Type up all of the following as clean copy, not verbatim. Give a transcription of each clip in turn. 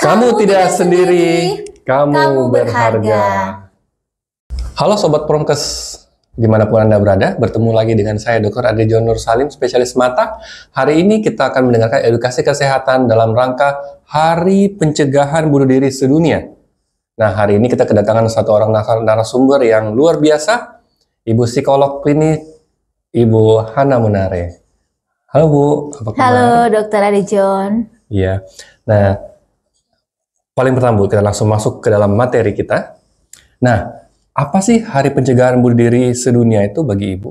Kamu tidak sendiri, kamu berharga. Halo Sobat Promkes, dimanapun Anda berada, bertemu lagi dengan saya Dr. Adrijon Nur Salim, spesialis mata. Hari ini kita akan mendengarkan edukasi kesehatan dalam rangka Hari Pencegahan Bunuh Diri Sedunia. Nah, hari ini kita kedatangan satu orang narasumber yang luar biasa, Ibu Psikolog Klinis, Ibu Hana Munare. Halo Bu, apa kabar? Halo Dr. Adrijon. Iya, nah paling pertama Bu, kita langsung masuk ke dalam materi kita. Nah, apa sih Hari Pencegahan Bunuh Diri Sedunia itu bagi Ibu?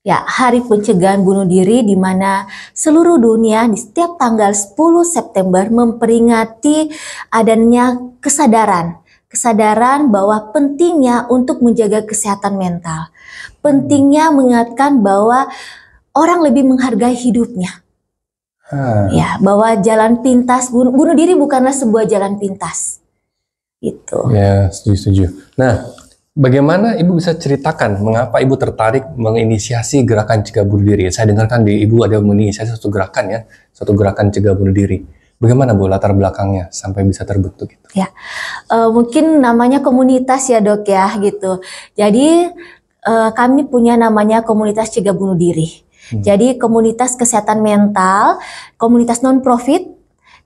Ya, Hari Pencegahan Bunuh Diri di mana seluruh dunia di setiap tanggal 10 September memperingati adanya kesadaran bahwa pentingnya untuk menjaga kesehatan mental. Pentingnya mengingatkan bahwa orang lebih menghargai hidupnya. Ya, bahwa jalan pintas, bunuh diri bukanlah sebuah jalan pintas. Gitu. Ya, setuju. Nah, bagaimana Ibu bisa ceritakan mengapa Ibu tertarik menginisiasi gerakan cegah bunuh diri? Saya dengarkan di Ibu ada menginisiasi satu gerakan ya, satu gerakan cegah bunuh diri. Bagaimana Bu latar belakangnya sampai bisa terbentuk itu? Ya, mungkin namanya komunitas ya Dok ya gitu. Jadi kami punya namanya komunitas cegah bunuh diri. Jadi komunitas kesehatan mental, komunitas non-profit,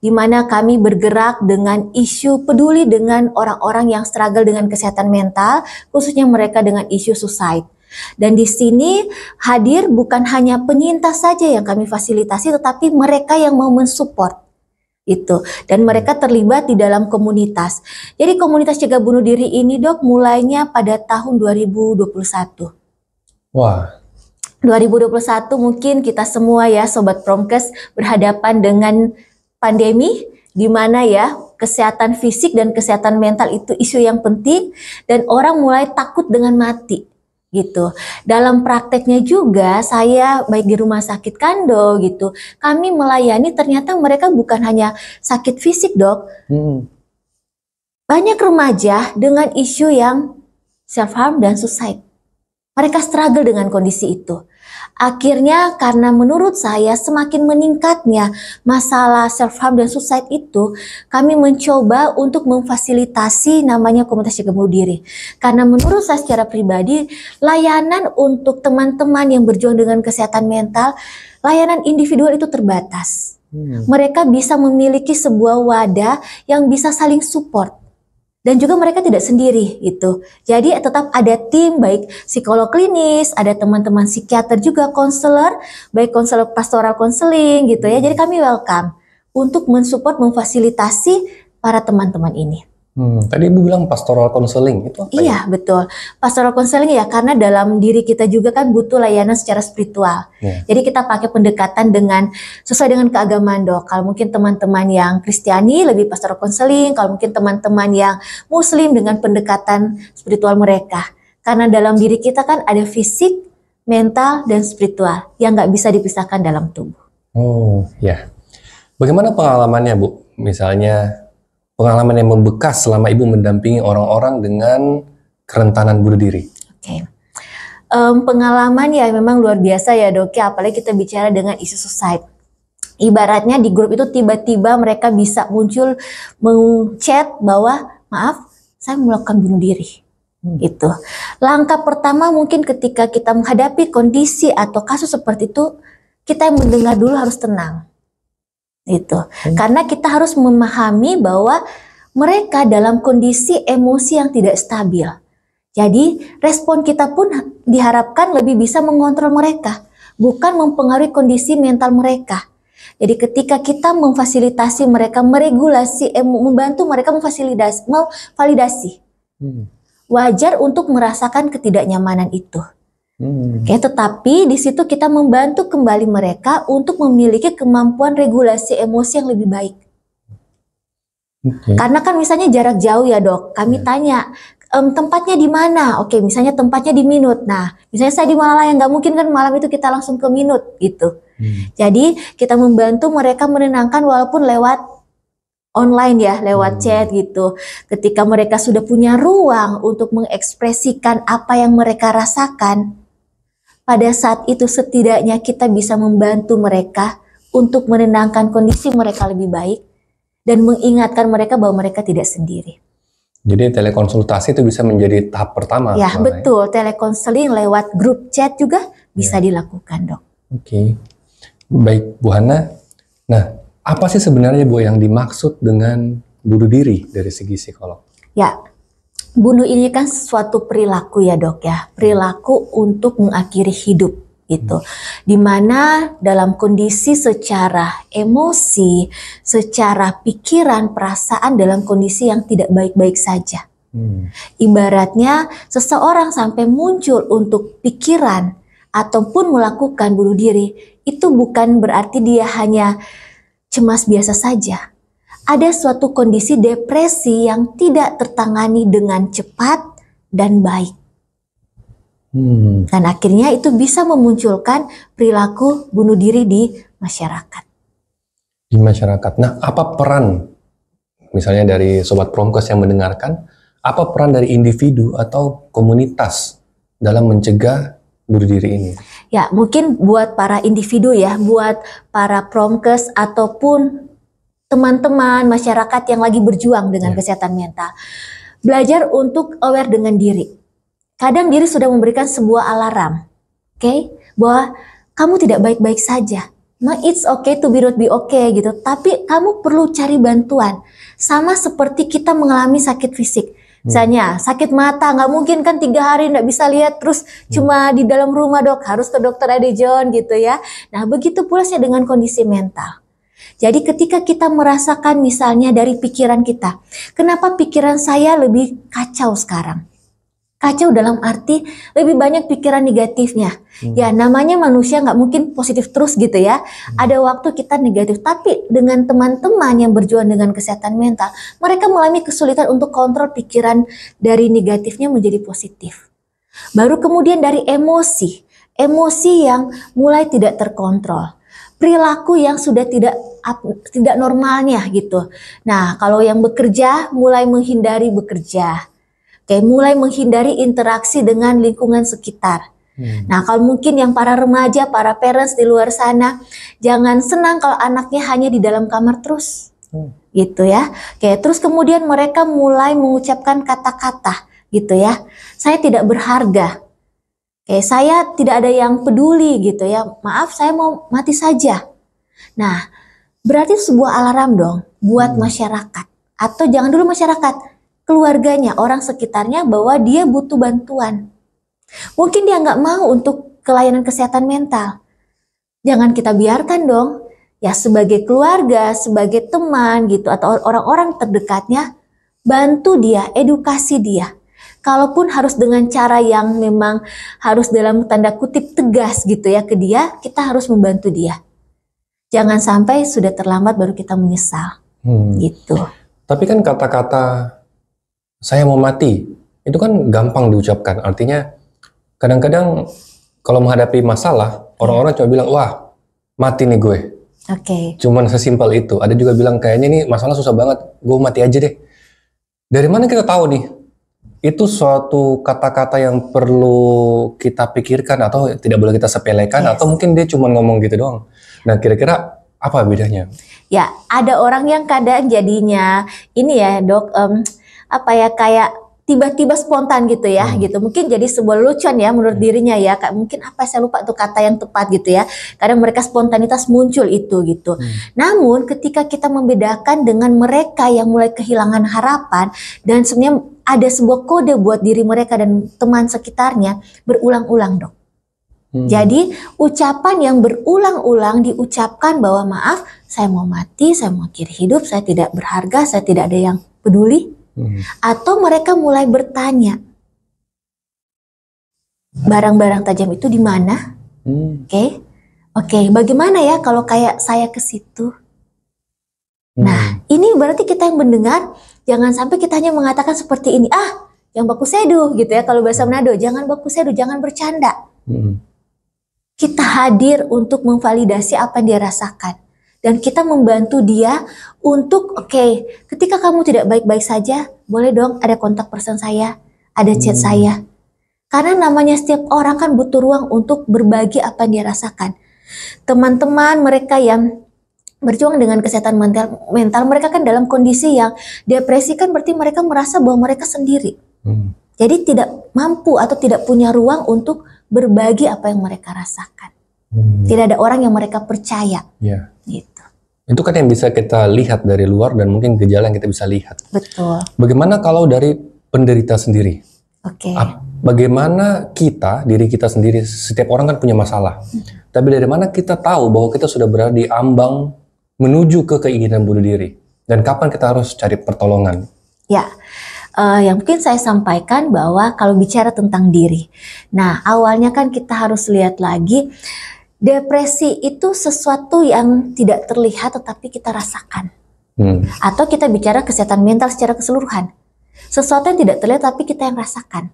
di mana kami bergerak dengan isu peduli dengan orang-orang yang struggle dengan kesehatan mental, khususnya mereka dengan isu suicide. Dan di sini hadir bukan hanya penyintas saja yang kami fasilitasi, tetapi mereka yang mau mensupport itu. Dan mereka terlibat di dalam komunitas. Jadi komunitas cegah bunuh diri ini Dok mulainya pada tahun 2021. Wah. 2021 mungkin kita semua ya Sobat Promkes berhadapan dengan pandemi di mana ya kesehatan fisik dan kesehatan mental itu isu yang penting dan orang mulai takut dengan mati gitu. Dalam prakteknya juga saya baik di rumah sakit Kando gitu, kami melayani ternyata mereka bukan hanya sakit fisik Dok. Banyak remaja dengan isu yang self harm dan suicide. Mereka struggle dengan kondisi itu. Akhirnya karena menurut saya semakin meningkatnya masalah self harm dan suicide itu, kami mencoba untuk memfasilitasi namanya komunitas cegah bunuh diri. Karena menurut saya secara pribadi, layanan untuk teman-teman yang berjuang dengan kesehatan mental, layanan individual itu terbatas. Mereka bisa memiliki sebuah wadah yang bisa saling support. Dan juga mereka tidak sendiri gitu. Jadi tetap ada tim baik psikolog klinis, ada teman-teman psikiater juga, konselor, baik konselor pastoral konseling gitu ya. Jadi kami welcome untuk mensupport, memfasilitasi para teman-teman ini. Tadi Ibu bilang pastoral counseling, itu apa Iya, ya? betul. Pastoral counseling ya, karena dalam diri kita juga kan butuh layanan secara spiritual. Jadi kita pakai pendekatan dengan sesuai dengan keagamaan Dok. Kalau mungkin teman-teman yang Kristiani lebih pastoral counseling, kalau mungkin teman-teman yang Muslim dengan pendekatan spiritual mereka. Karena dalam diri kita kan ada fisik, mental, dan spiritual yang nggak bisa dipisahkan dalam tubuh. Oh, ya. Bagaimana pengalamannya Bu? Misalnya pengalaman yang membekas selama Ibu mendampingi orang-orang dengan kerentanan bunuh diri. Oke. Pengalaman ya memang luar biasa ya Dok, apalagi kita bicara dengan isu suicide. Ibaratnya di grup itu tiba-tiba mereka bisa muncul meng-chat bahwa maaf, saya melakukan bunuh diri. Gitu. Langkah pertama mungkin ketika kita menghadapi kondisi atau kasus seperti itu, kita yang mendengar dulu harus tenang. Itu karena kita harus memahami bahwa mereka dalam kondisi emosi yang tidak stabil. Jadi respon kita pun diharapkan lebih bisa mengontrol mereka, bukan mempengaruhi kondisi mental mereka. Jadi ketika kita memfasilitasi mereka, meregulasi, membantu mereka memvalidasi, wajar untuk merasakan ketidaknyamanan itu. Oke, tetapi di situ kita membantu kembali mereka untuk memiliki kemampuan regulasi emosi yang lebih baik. Karena kan misalnya jarak jauh ya Dok, kami tanya tempatnya di mana? Oke, misalnya tempatnya di Minut. Nah, misalnya saya di Malang, nggak mungkin kan malam itu kita langsung ke Minut gitu. Jadi kita membantu mereka menenangkan walaupun lewat online ya, lewat chat gitu. Ketika mereka sudah punya ruang untuk mengekspresikan apa yang mereka rasakan, pada saat itu setidaknya kita bisa membantu mereka untuk menenangkan kondisi mereka lebih baik dan mengingatkan mereka bahwa mereka tidak sendiri. Jadi telekonsultasi itu bisa menjadi tahap pertama. Ya betul, telekonseling lewat grup chat juga bisa dilakukan, Dok. Oke. Baik, Bu Hana. Nah, apa sih sebenarnya Bu yang dimaksud dengan bunuh diri dari segi psikolog? Ya, bunuh ini kan suatu perilaku ya, Dok ya. Perilaku untuk mengakhiri hidup gitu. Dimana dalam kondisi secara emosi, secara pikiran, perasaan dalam kondisi yang tidak baik-baik saja. Ibaratnya seseorang sampai muncul untuk pikiran ataupun melakukan bunuh diri, itu bukan berarti dia hanya cemas biasa saja. Ada suatu kondisi depresi yang tidak tertangani dengan cepat dan baik. Dan akhirnya itu bisa memunculkan perilaku bunuh diri di masyarakat. Di masyarakat. Nah, apa peran, misalnya dari Sobat Promkes yang mendengarkan, apa peran dari individu atau komunitas dalam mencegah bunuh diri ini? Ya, mungkin buat para individu ya, buat para Promkes ataupun teman-teman masyarakat yang lagi berjuang dengan kesehatan mental. Belajar untuk aware dengan diri. Kadang diri sudah memberikan sebuah alarm, bahwa kamu tidak baik-baik saja. Nah, it's okay to be not be okay gitu. Tapi kamu perlu cari bantuan. Sama seperti kita mengalami sakit fisik. Misalnya sakit mata, nggak mungkin kan 3 hari nggak bisa lihat terus cuma di dalam rumah, Dok. Harus ke dokter Ade John gitu ya. Nah, begitu pula sih dengan kondisi mental. Jadi ketika kita merasakan misalnya dari pikiran kita, kenapa pikiran saya lebih kacau sekarang? Kacau dalam arti lebih banyak pikiran negatifnya. Ya namanya manusia nggak mungkin positif terus gitu ya. Ada waktu kita negatif. Tapi dengan teman-teman yang berjuang dengan kesehatan mental, mereka mengalami kesulitan untuk kontrol pikiran dari negatifnya menjadi positif. Baru kemudian dari emosi. Emosi yang mulai tidak terkontrol. Perilaku yang sudah tidak normalnya gitu. Nah kalau yang bekerja mulai menghindari bekerja. Mulai menghindari interaksi dengan lingkungan sekitar. Nah, kalau mungkin yang para remaja, para parents di luar sana, jangan senang kalau anaknya hanya di dalam kamar terus. Gitu ya. Terus kemudian mereka mulai mengucapkan kata-kata gitu ya. Saya tidak berharga. Saya tidak ada yang peduli gitu ya. Maaf, saya mau mati saja. Nah, berarti sebuah alarm dong buat masyarakat. Atau jangan dulu masyarakat, keluarganya, orang sekitarnya bahwa dia butuh bantuan. Mungkin dia nggak mau untuk kelayanan kesehatan mental. Jangan kita biarkan dong. Ya sebagai keluarga, sebagai teman gitu atau orang-orang terdekatnya, bantu dia, edukasi dia. Kalaupun harus dengan cara yang memang harus dalam tanda kutip tegas gitu ya ke dia, kita harus membantu dia. Jangan sampai sudah terlambat baru kita menyesal. Gitu. Tapi kan kata-kata saya mau mati, itu kan gampang diucapkan. Artinya kadang-kadang kalau menghadapi masalah, orang-orang cuma bilang, wah mati nih gue. Cuman sesimpel itu. Ada juga bilang kayaknya ini masalah susah banget, gue mati aja deh. Dari mana kita tahu nih? Itu suatu kata-kata yang perlu kita pikirkan atau tidak boleh kita sepelekan, atau mungkin dia cuma ngomong gitu doang. Nah kira-kira apa bedanya? Ya ada orang yang kadang jadinya ini ya dok, kayak tiba-tiba spontan gitu ya, gitu. Mungkin jadi sebuah lucuan ya menurut dirinya ya, mungkin saya lupa tuh kata yang tepat gitu ya. Kadang mereka spontanitas muncul itu gitu. Namun ketika kita membedakan dengan mereka yang mulai kehilangan harapan dan sebenarnya ada sebuah kode buat diri mereka dan teman sekitarnya berulang-ulang dok. Jadi ucapan yang berulang-ulang diucapkan bahwa maaf, saya mau mati, saya mau akhiri hidup, saya tidak berharga, saya tidak ada yang peduli. Atau mereka mulai bertanya, barang-barang tajam itu di mana? Oke, bagaimana ya kalau kayak saya ke situ? Nah, ini berarti kita yang mendengar, jangan sampai kita hanya mengatakan seperti ini, yang baku sedu gitu ya, kalau bahasa Manado, jangan baku sedu, jangan bercanda. Kita hadir untuk memvalidasi apa yang dia rasakan. Dan kita membantu dia untuk ketika kamu tidak baik-baik saja, boleh dong ada kontak person saya, ada chat saya. Karena namanya setiap orang kan butuh ruang untuk berbagi apa yang dia rasakan. Teman-teman mereka yang berjuang dengan kesehatan mental, mereka kan dalam kondisi yang depresi, kan berarti mereka merasa bahwa mereka sendiri. Jadi tidak mampu atau tidak punya ruang untuk berbagi apa yang mereka rasakan. Tidak ada orang yang mereka percaya. Gitu. Itu kan yang bisa kita lihat dari luar dan mungkin gejala yang kita bisa lihat. Betul. Bagaimana kalau dari penderita sendiri? Oke. Bagaimana diri kita sendiri, setiap orang kan punya masalah. Tapi dari mana kita tahu bahwa kita sudah berada di ambang menuju ke keinginan bunuh diri? Dan kapan kita harus cari pertolongan? Ya, yang mungkin saya sampaikan bahwa kalau bicara tentang diri. Nah, awalnya kan kita harus lihat lagi, depresi itu sesuatu yang tidak terlihat tetapi kita rasakan. Atau kita bicara kesehatan mental secara keseluruhan. Sesuatu yang tidak terlihat tapi kita yang rasakan.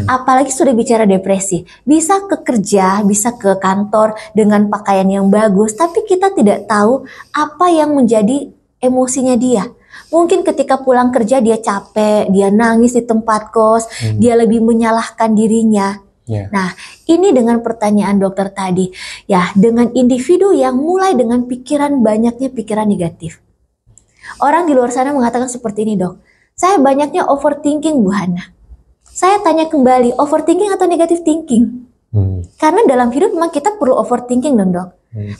Apalagi sudah bicara depresi, bisa ke kerja, bisa ke kantor dengan pakaian yang bagus, tapi kita tidak tahu apa yang menjadi emosinya dia. Mungkin ketika pulang kerja dia capek, dia nangis di tempat kos, dia lebih menyalahkan dirinya. Nah, ini dengan pertanyaan dokter tadi, ya, dengan individu yang mulai dengan banyaknya pikiran negatif. Orang di luar sana mengatakan seperti ini, dok, saya banyaknya overthinking, Bu Hana. Saya tanya kembali, overthinking atau negative thinking? Karena dalam hidup memang kita perlu overthinking dong, dok.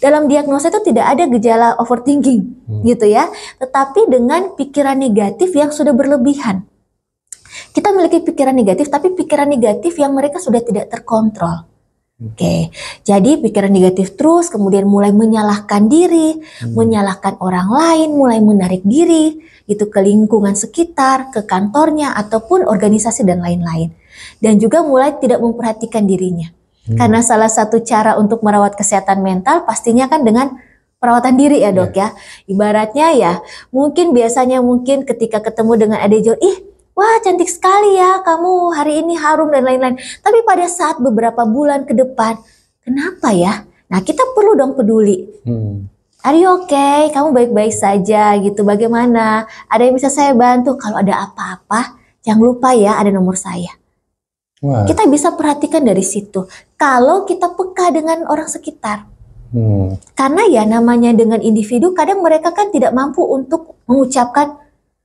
Dalam diagnosa itu tidak ada gejala overthinking, gitu ya. Tetapi dengan pikiran negatif yang sudah berlebihan. Kita memiliki pikiran negatif, tapi pikiran negatif yang mereka sudah tidak terkontrol. Oke, jadi pikiran negatif terus, kemudian mulai menyalahkan diri, menyalahkan orang lain, mulai menarik diri, gitu, ke lingkungan sekitar, ke kantornya, ataupun organisasi dan lain-lain. Dan juga mulai tidak memperhatikan dirinya. Karena salah satu cara untuk merawat kesehatan mental pastinya kan dengan perawatan diri ya, dok, ya. Ibaratnya ya, mungkin biasanya ketika ketemu dengan Adejon, wah cantik sekali ya kamu hari ini, harum dan lain-lain. Tapi pada saat beberapa bulan ke depan, kenapa ya? Nah, kita perlu dong peduli. Are you okay? Kamu baik-baik saja gitu. Bagaimana? Ada yang bisa saya bantu? Kalau ada apa-apa, jangan lupa ya ada nomor saya. Kita bisa perhatikan dari situ. Kalau kita peka dengan orang sekitar. Karena ya namanya dengan individu, kadang mereka kan tidak mampu untuk mengucapkan,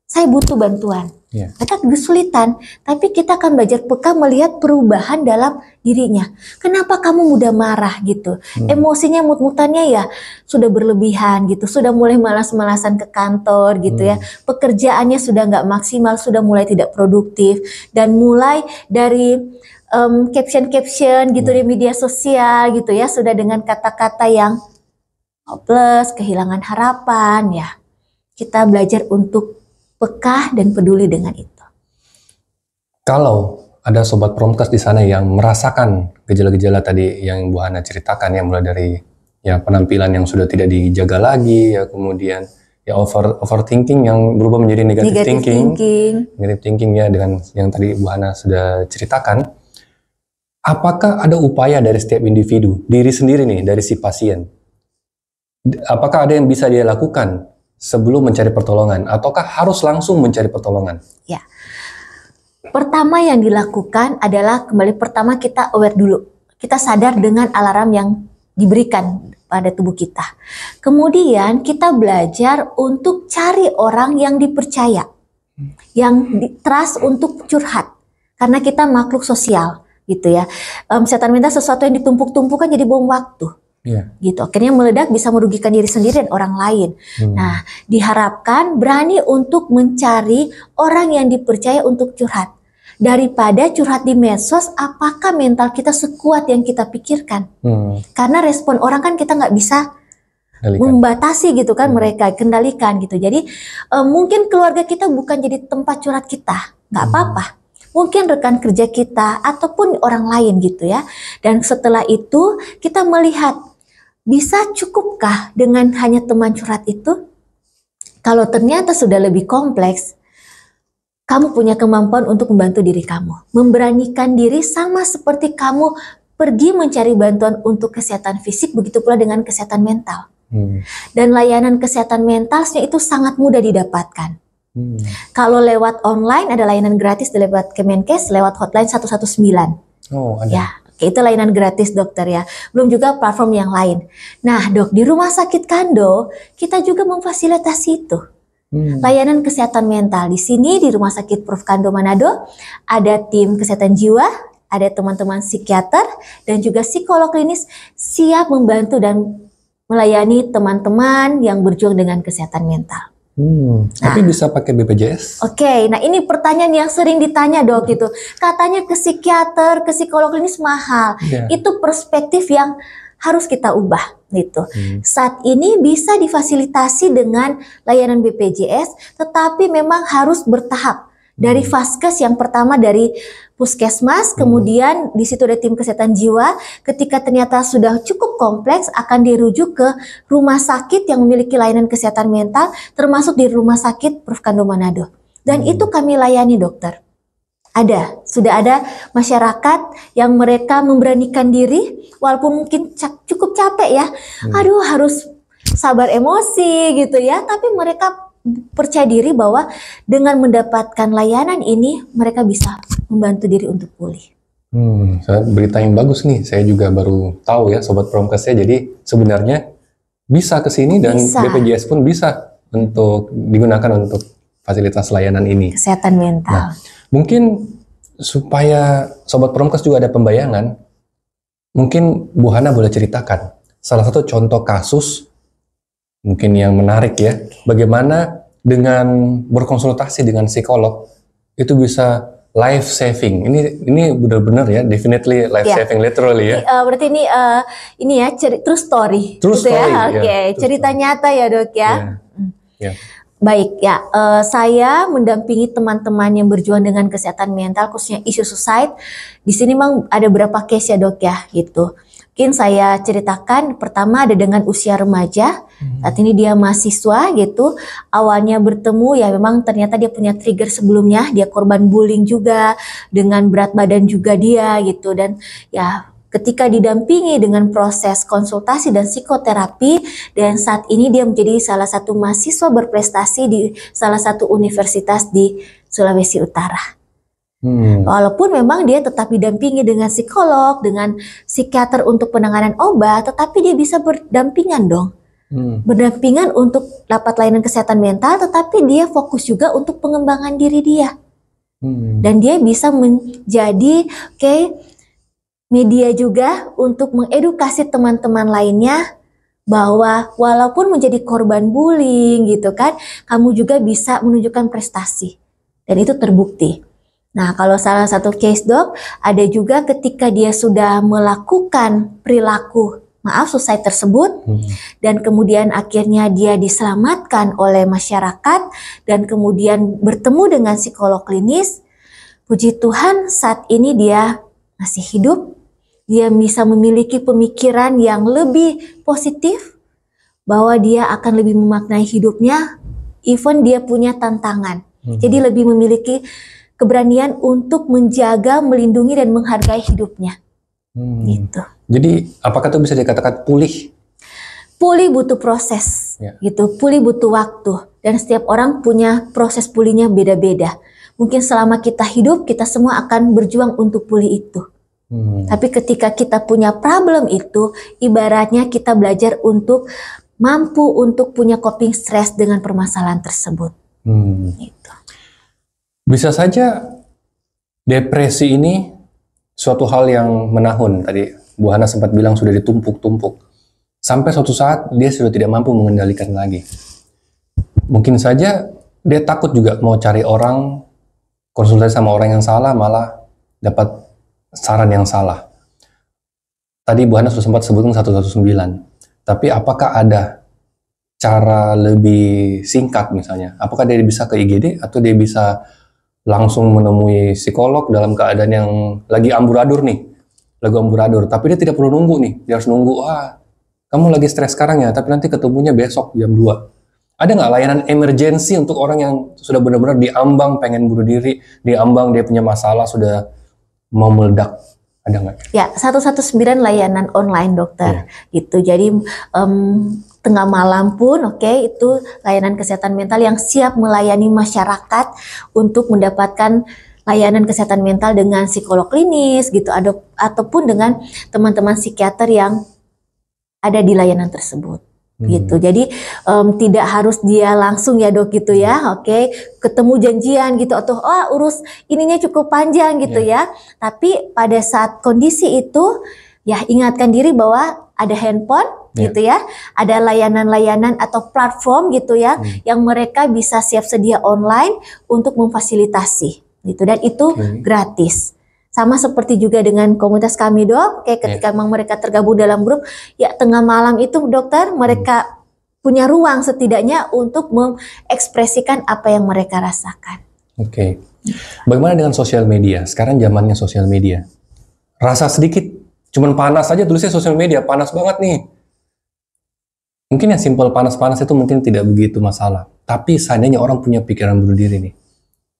saya butuh bantuan. Mereka kesulitan, tapi kita akan belajar peka melihat perubahan dalam dirinya. Kenapa kamu mudah marah gitu? Emosinya, mut-mutannya ya sudah berlebihan gitu, sudah mulai malas-malasan ke kantor gitu ya. Pekerjaannya sudah nggak maksimal, sudah mulai tidak produktif, dan mulai dari caption-caption gitu di media sosial gitu ya, sudah dengan kata-kata yang hopeless, kehilangan harapan ya. Kita belajar untuk peka dan peduli dengan itu. Kalau ada sobat Promkes di sana yang merasakan gejala-gejala tadi yang Bu Hana ceritakan, ya, mulai dari ya penampilan yang sudah tidak dijaga lagi, ya, kemudian ya overthinking yang berubah menjadi negative thinking ya, dengan yang tadi Bu Hana sudah ceritakan. Apakah ada upaya dari setiap individu, diri sendiri nih, dari si pasien? Apakah ada yang bisa dia lakukan sebelum mencari pertolongan, ataukah harus langsung mencari pertolongan? Ya, pertama yang dilakukan adalah pertama kita aware dulu. Kita sadar dengan alarm yang diberikan pada tubuh kita. Kemudian kita belajar untuk cari orang yang dipercaya, yang trust untuk curhat. Karena kita makhluk sosial, gitu ya. Kesehatan mental sesuatu yang ditumpuk-tumpukan jadi bom waktu. Gitu, akhirnya meledak, bisa merugikan diri sendiri dan orang lain. Nah, diharapkan berani untuk mencari orang yang dipercaya untuk curhat, daripada curhat di medsos. Apakah mental kita sekuat yang kita pikirkan? Karena respon orang kan kita nggak bisa membatasi gitu kan, mereka kendalikan gitu. Jadi mungkin keluarga kita bukan jadi tempat curhat kita, nggak apa-apa. Mungkin rekan kerja kita ataupun orang lain gitu ya. Dan setelah itu kita melihat, bisa cukupkah dengan hanya teman curhat itu? Kalau ternyata sudah lebih kompleks, kamu punya kemampuan untuk membantu diri kamu. Memberanikan diri sama seperti kamu pergi mencari bantuan untuk kesehatan fisik, begitu pula dengan kesehatan mental. Dan layanan kesehatan mentalnya itu sangat mudah didapatkan. Kalau lewat online ada layanan gratis lewat Kemenkes, lewat hotline 119. Oh, ada. Ya. Itu layanan gratis dokter ya. Belum juga platform yang lain. Nah dok, di Rumah Sakit Kando kita juga memfasilitasi itu. Layanan kesehatan mental. Di sini di Rumah Sakit Prof. Kando Manado ada tim kesehatan jiwa, ada teman-teman psikiater dan juga psikolog klinis siap membantu dan melayani teman-teman yang berjuang dengan kesehatan mental. Tapi bisa pakai BPJS? Oke, nah ini pertanyaan yang sering ditanya dok gitu. Katanya ke psikiater, ke psikolog klinis mahal. Itu perspektif yang harus kita ubah gitu. Saat ini bisa difasilitasi dengan layanan BPJS, tetapi memang harus bertahap. Dari Vaskes yang pertama dari Puskesmas, kemudian di situ ada tim kesehatan jiwa. Ketika ternyata sudah cukup kompleks, akan dirujuk ke rumah sakit yang memiliki layanan kesehatan mental, termasuk di Rumah Sakit Prof. Kando Manado. Dan itu kami layani dokter. Sudah ada masyarakat yang mereka memberanikan diri, walaupun mungkin cukup capek ya. Aduh, harus sabar emosi gitu ya, tapi mereka percaya diri bahwa dengan mendapatkan layanan ini mereka bisa membantu diri untuk pulih. Berita yang bagus nih, saya juga baru tahu ya Sobat Promkes ya. Jadi sebenarnya bisa ke sini dan BPJS pun bisa untuk digunakan untuk fasilitas layanan ini. Kesehatan mental. Nah, mungkin supaya Sobat Promkes juga ada pembayangan, mungkin Bu Hana boleh ceritakan salah satu contoh kasus mungkin yang menarik ya, bagaimana dengan berkonsultasi dengan psikolog itu bisa life saving. Ini benar-benar ya, definitely life saving literally ya. Berarti ini ya true story. True gitu story. Ya? Oke, cerita nyata ya dok ya. Baik ya, saya mendampingi teman-teman yang berjuang dengan kesehatan mental, khususnya isu suicide. Di sini memang ada beberapa case ya dok ya, gitu. Mungkin saya ceritakan, pertama ada dengan usia remaja, saat ini dia mahasiswa gitu, awalnya bertemu ya memang ternyata dia punya trigger sebelumnya, dia korban bullying juga, dengan berat badan juga dia gitu, dan ya ketika didampingi dengan proses konsultasi dan psikoterapi, dan saat ini dia menjadi salah satu mahasiswa berprestasi di salah satu universitas di Sulawesi Utara. Walaupun memang dia tetap didampingi dengan psikolog, dengan psikiater untuk penanganan obat, tetapi dia bisa berdampingan dong. Berdampingan untuk dapat layanan kesehatan mental, tetapi dia fokus juga untuk pengembangan diri dia. Dan dia bisa menjadi media juga untuk mengedukasi teman-teman lainnya bahwa walaupun menjadi korban bullying gitu kan, kamu juga bisa menunjukkan prestasi. Dan itu terbukti. Nah, kalau salah satu case dok, ada juga ketika dia sudah melakukan perilaku suicide tersebut, dan kemudian akhirnya dia diselamatkan oleh masyarakat, dan kemudian bertemu dengan psikolog klinis. Puji Tuhan saat ini dia masih hidup, dia bisa memiliki pemikiran yang lebih positif, bahwa dia akan lebih memaknai hidupnya, even dia punya tantangan. Jadi lebih memiliki keberanian untuk menjaga, melindungi, dan menghargai hidupnya. Gitu. Jadi apakah itu bisa dikatakan pulih? Pulih butuh proses, gitu. Pulih butuh waktu, dan setiap orang punya proses pulihnya beda-beda. Mungkin selama kita hidup, kita semua akan berjuang untuk pulih itu. Tapi ketika kita punya problem itu, ibaratnya kita belajar untuk mampu untuk punya coping stress dengan permasalahan tersebut. Gitu. Bisa saja depresi ini suatu hal yang menahun. Tadi Bu Hana sempat bilang sudah ditumpuk-tumpuk. Sampai suatu saat dia sudah tidak mampu mengendalikan lagi. Mungkin saja dia takut juga mau cari orang, konsultasi sama orang yang salah, malah dapat saran yang salah. Tadi Bu Hana sudah sempat sebutkan 119. Tapi apakah ada cara lebih singkat misalnya? Apakah dia bisa ke IGD atau dia bisa langsung menemui psikolog dalam keadaan yang lagi amburadul nih, tapi dia tidak perlu nunggu nih, dia harus nunggu, kamu lagi stres sekarang ya, tapi nanti ketemunya besok jam 2. Ada nggak layanan emergency untuk orang yang sudah benar-benar diambang pengen bunuh diri, diambang dia punya masalah, sudah mau meledak, ada nggak? Ya, 119 layanan online dokter, gitu. Jadi tengah malam pun itu layanan kesehatan mental yang siap melayani masyarakat untuk mendapatkan layanan kesehatan mental dengan psikolog klinis gitu, ataupun dengan teman-teman psikiater yang ada di layanan tersebut. Gitu. Jadi tidak harus dia langsung ya dok gitu ya. Oke, ketemu janjian gitu atau urus ininya cukup panjang gitu ya. Tapi pada saat kondisi itu ya ingatkan diri bahwa ada handphone gitu ya. Ada layanan-layanan atau platform gitu ya yang mereka bisa siap sedia online untuk memfasilitasi gitu, dan itu gratis. Sama seperti juga dengan komunitas kami dok, kayak ketika memang mereka tergabung dalam grup, ya tengah malam itu dokter, mereka punya ruang setidaknya untuk mengekspresikan apa yang mereka rasakan. Oke. Bagaimana dengan sosial media? Sekarang zamannya sosial media. Rasa sedikit, cuman panas aja tulisnya sosial media, panas banget nih. Mungkin yang simpel panas-panas itu mungkin tidak begitu masalah. Tapi seandainya orang punya pikiran bunuh diri nih,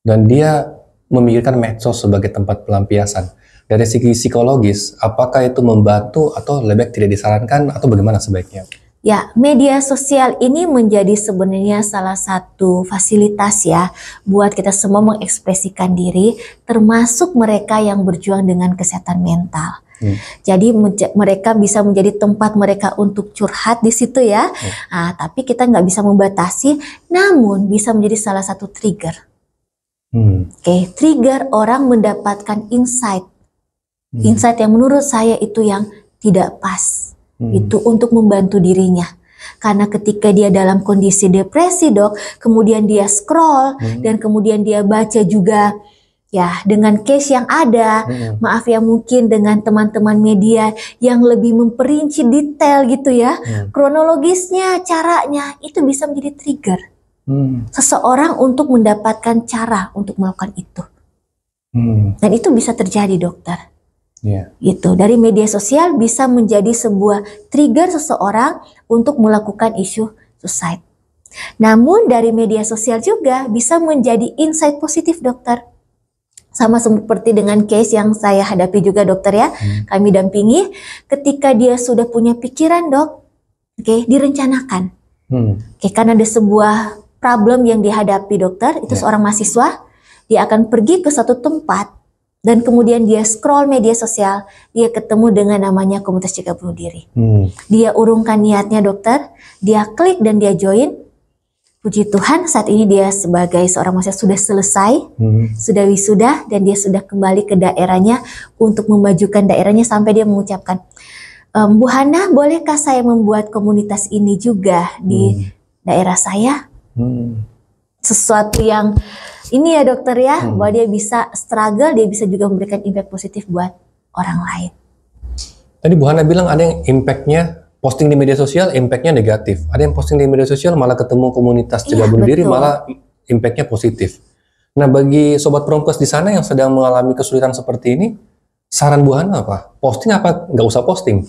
dan dia memikirkan medsos sebagai tempat pelampiasan. Dari segi psikologis, apakah itu membantu atau lebih baik tidak disarankan atau bagaimana sebaiknya? Ya, media sosial ini menjadi sebenarnya salah satu fasilitas ya buat kita semua mengekspresikan diri, termasuk mereka yang berjuang dengan kesehatan mental. Jadi mereka bisa menjadi tempat mereka untuk curhat di situ ya. Tapi kita nggak bisa membatasi, namun bisa menjadi salah satu trigger. Oke, trigger orang mendapatkan insight yang menurut saya itu yang tidak pas, itu untuk membantu dirinya. Karena ketika dia dalam kondisi depresi dok, kemudian dia scroll dan kemudian dia baca juga ya dengan case yang ada, maaf ya mungkin dengan teman-teman media yang lebih memperinci detail gitu ya, kronologisnya, caranya, itu bisa menjadi trigger seseorang untuk mendapatkan cara untuk melakukan itu. Dan itu bisa terjadi dokter. Gitu. Dari media sosial bisa menjadi sebuah trigger seseorang untuk melakukan isu suicide. Namun dari media sosial juga bisa menjadi insight positif dokter. Sama seperti dengan case yang saya hadapi juga dokter ya. Kami dampingi ketika dia sudah punya pikiran dok, direncanakan. Karena ada sebuah problem yang dihadapi dokter, itu seorang mahasiswa, dia akan pergi ke satu tempat dan kemudian dia scroll media sosial, dia ketemu dengan namanya komunitas cegah bunuh diri. Dia urungkan niatnya dokter, dia klik dan dia join. Puji Tuhan saat ini dia sebagai seorang mahasiswa sudah selesai, sudah wisuda dan dia sudah kembali ke daerahnya untuk memajukan daerahnya sampai dia mengucapkan, Bu Hana, bolehkah saya membuat komunitas ini juga di daerah saya? Sesuatu yang ini ya dokter ya, bahwa dia bisa struggle, dia bisa juga memberikan impact positif buat orang lain. Tadi Bu Hana bilang ada yang impactnya posting di media sosial, impactnya negatif. Ada yang posting di media sosial malah ketemu komunitas cegah bunuh diri, malah impactnya positif. Nah bagi Sobat Promkes di sana yang sedang mengalami kesulitan seperti ini, saran Bu Hana apa? Posting apa nggak usah posting?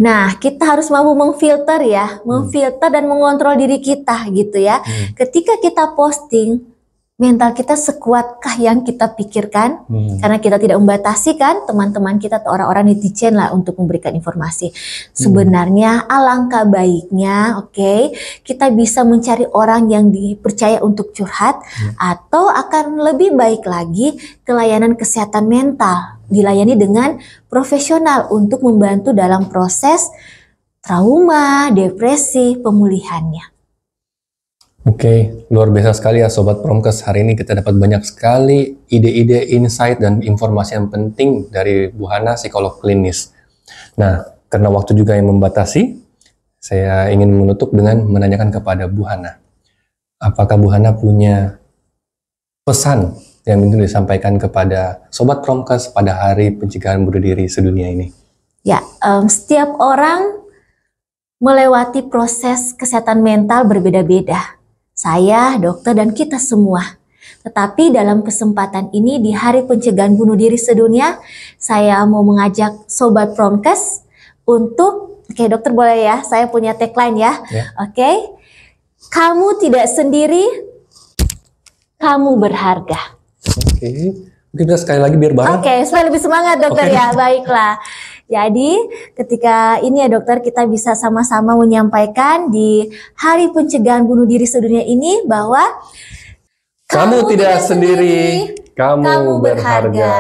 Nah, kita harus mampu memfilter ya, memfilter dan mengontrol diri kita gitu ya. Ketika kita posting, mental kita sekuatkah yang kita pikirkan? Karena kita tidak membatasi kan teman-teman kita atau orang-orang netizen lah untuk memberikan informasi. Sebenarnya alangkah baiknya, kita bisa mencari orang yang dipercaya untuk curhat, atau akan lebih baik lagi ke layanan kesehatan mental, dilayani dengan profesional untuk membantu dalam proses trauma, depresi, pemulihannya. Luar biasa sekali ya Sobat Promkes. Hari ini kita dapat banyak sekali ide-ide, insight, dan informasi yang penting dari Bu Hana, psikolog klinis. Nah, karena waktu juga yang membatasi, saya ingin menutup dengan menanyakan kepada Bu Hana. Apakah Bu Hana punya pesan yang ingin disampaikan kepada Sobat Promkes pada Hari Pencegahan Bunuh Diri Sedunia ini? Ya, setiap orang melewati proses kesehatan mental berbeda-beda. Saya, dokter, dan kita semua. Tetapi dalam kesempatan ini di Hari Pencegahan Bunuh Diri Sedunia, saya mau mengajak Sobat Promkes untuk, dokter boleh ya, saya punya tagline ya. Kamu tidak sendiri, kamu berharga. Mungkin bisa sekali lagi biar bareng. Supaya lebih semangat dokter ya, baiklah. Jadi ketika ini ya dokter, kita bisa sama-sama menyampaikan di Hari Pencegahan Bunuh Diri Sedunia ini bahwa kamu tidak sendiri, kamu berharga.